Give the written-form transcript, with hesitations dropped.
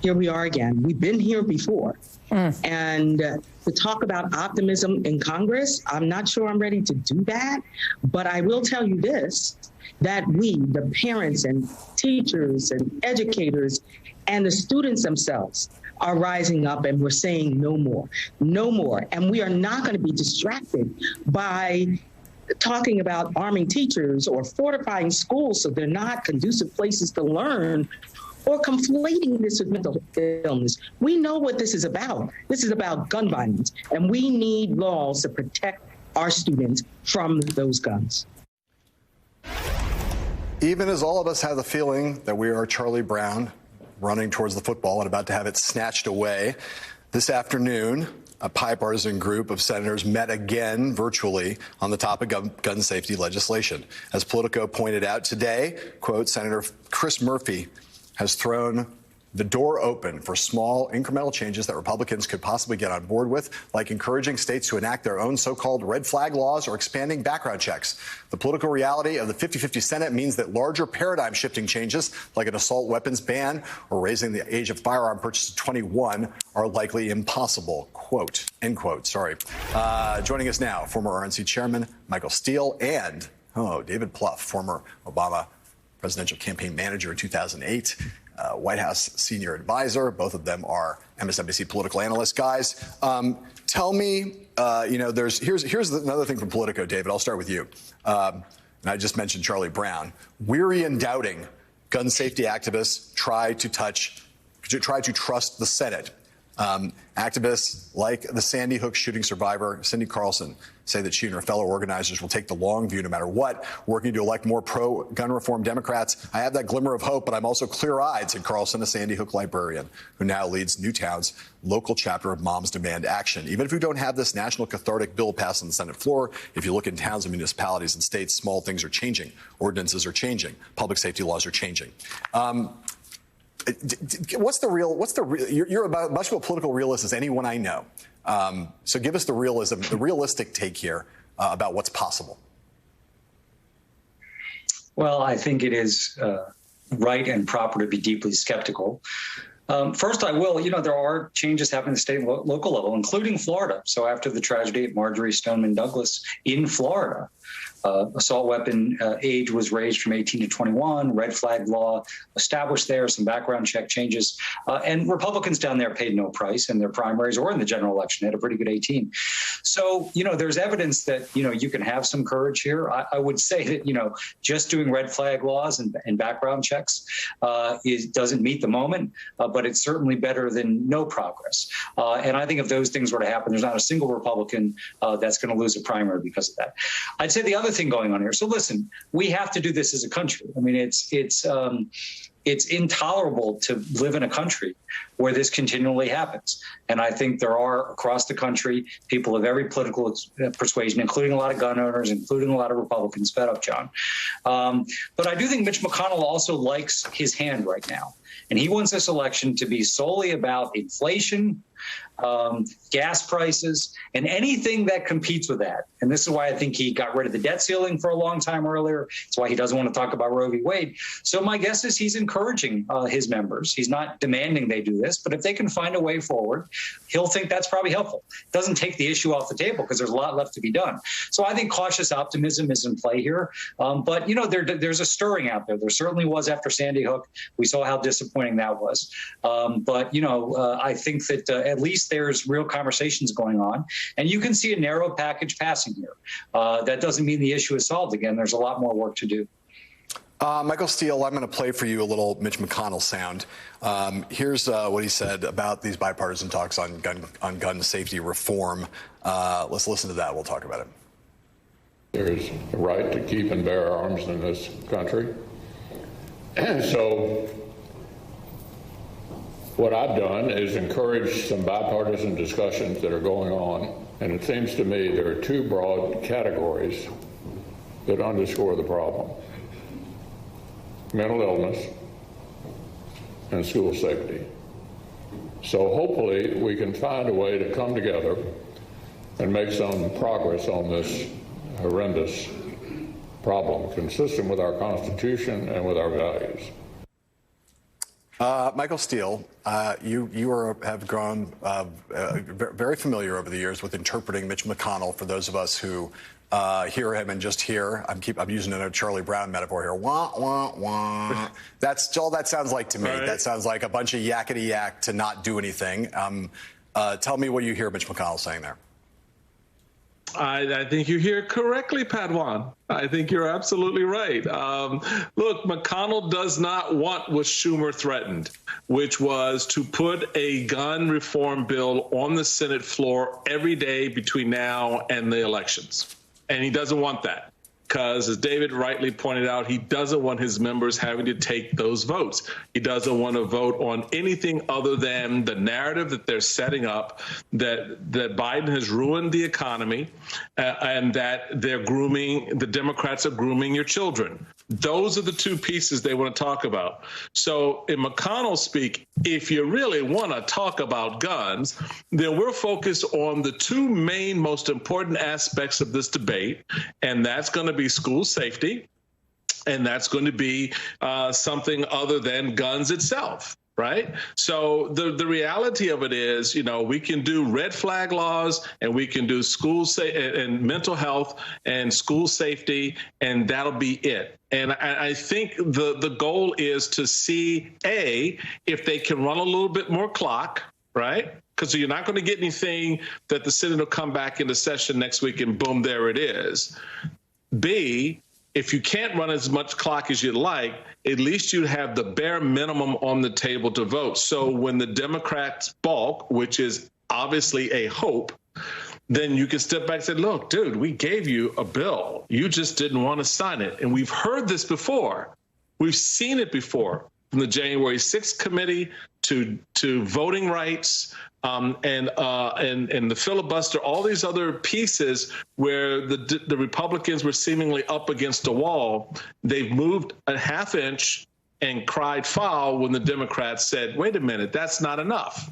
here we are again. We've been here before. And to talk about optimism in Congress, I'm not sure I'm ready to do that. But I will tell you this, that we, the parents and teachers and educators and the students themselves, are rising up, and we're saying no more, no more. And we are not going to be distracted by talking about arming teachers or fortifying schools so they're not conducive places to learn, or conflating this with mental illness. We know what this is about. This is about gun violence, and we need laws to protect our students from those guns. Even as all of us have the feeling that we are Charlie Brown running towards the football and about to have it snatched away, this afternoon, a bipartisan group of senators met again virtually on the topic of gun safety legislation. As Politico pointed out today, quote, Senator Chris Murphy has thrown the door open for small incremental changes that Republicans could possibly get on board with, like encouraging states to enact their own so-called red flag laws or expanding background checks. The political reality of the 50-50 Senate means that larger paradigm-shifting changes, like an assault weapons ban or raising the age of firearm purchase to 21, are likely impossible. Quote, end quote, sorry. Joining us now, former RNC chairman Michael Steele and, David Plouffe, former Obama presidential campaign manager in 2008. White House senior advisor. Both of them are MSNBC political analysts. Guys, tell me, here's another thing from Politico, David. I'll start with you. And I just mentioned Charlie Brown. Weary and doubting, gun safety activists try to trust the Senate. Activists like the Sandy Hook shooting survivor, Cindy Carlson, say that she and her fellow organizers will take the long view no matter what, working to elect more pro-gun reform Democrats. I have that glimmer of hope, but I'm also clear-eyed, said Carlson, a Sandy Hook librarian who now leads Newtown's local chapter of Moms Demand Action. Even if we don't have this national cathartic bill passed on the Senate floor, if you look in towns and municipalities and states, small things are changing. Ordinances are changing. Public safety laws are changing. You're about as much of a political realist as anyone I know. So give us the realistic take here about what's possible. Well, I think it is right and proper to be deeply skeptical. First, I will, there are changes happening at the state and local level, including Florida. So after the tragedy at Marjorie Stoneman Douglas in Florida, assault weapon age was raised from 18 to 21, red flag law established there, some background check changes. And Republicans down there paid no price in their primaries or in the general election. They had a pretty good 18. So, there's evidence that, you can have some courage here. I would say that, just doing red flag laws and background checks doesn't meet the moment, but it's certainly better than no progress. And I think if those things were to happen, there's not a single Republican that's going to lose a primary because of that. I'd say the other thing going on here. So listen, we have to do this as a country. I mean, it's intolerable to live in a country where this continually happens. And I think there are across the country people of every political persuasion, including a lot of gun owners, including a lot of Republicans, fed up, John. But I do think Mitch McConnell also likes his hand right now. And he wants this election to be solely about inflation, gas prices, and anything that competes with that. And this is why I think he got rid of the debt ceiling for a long time earlier. It's why he doesn't want to talk about Roe v. Wade. So my guess is he's encouraging his members. He's not demanding they do this, but if they can find a way forward, he'll think that's probably helpful. It doesn't take the issue off the table because there's a lot left to be done. So I think cautious optimism is in play here. But, there's a stirring out there. There certainly was after Sandy Hook. We saw how disappointing that was. But I think that at least there's real conversations going on. And you can see a narrow package passing here. That doesn't mean the issue is solved. Again, there's a lot more work to do. Michael Steele, I'm going to play for you a little Mitch McConnell sound. Here's what he said about these bipartisan talks on gun safety reform. Let's listen to that. We'll talk about it. There's a right to keep and bear arms in this country. And so what I've done is encourage some bipartisan discussions that are going on. And it seems to me there are two broad categories that underscore the problem: mental illness and school safety. So hopefully we can find a way to come together and make some progress on this horrendous problem consistent with our Constitution and with our values. Michael Steele, you have grown very familiar over the years with interpreting Mitch McConnell. For those of us who hear him and just hear, I'm using a Charlie Brown metaphor here. Wah, wah, wah. That's all that sounds like to me. Right. That sounds like a bunch of yakety yak to not do anything. Tell me what you hear Mitch McConnell saying there. I think you hear correctly, Padawan. I think you're absolutely right. Look, McConnell does not want what Schumer threatened, which was to put a gun reform bill on the Senate floor every day between now and the elections. And he doesn't want that because, as David rightly pointed out, he doesn't want his members having to take those votes. He doesn't want to vote on anything other than the narrative that they're setting up, that Biden has ruined the economy and that the Democrats are grooming your children. Those are the two pieces they want to talk about. So in McConnell speak, if you really want to talk about guns, then we're focused on the two main most important aspects of this debate, and that's going to be school safety, and that's going to be something other than guns itself. Right. So the reality of it is, we can do red flag laws and we can do and mental health and school safety, and that'll be it. And I think the goal is to see, if they can run a little bit more clock. Right. Because you're not going to get anything that the Senate will come back into session next week and boom, there it is. B, if you can't run as much clock as you'd like, at least you have the bare minimum on the table to vote. So when the Democrats balk, which is obviously a hope, then you can step back and say, look, dude, we gave you a bill. You just didn't want to sign it. And we've heard this before. We've seen it before, from the January 6th committee to voting rights, and the filibuster, all these other pieces where the Republicans were seemingly up against a wall. They've moved a half inch and cried foul when the Democrats said, wait a minute, that's not enough.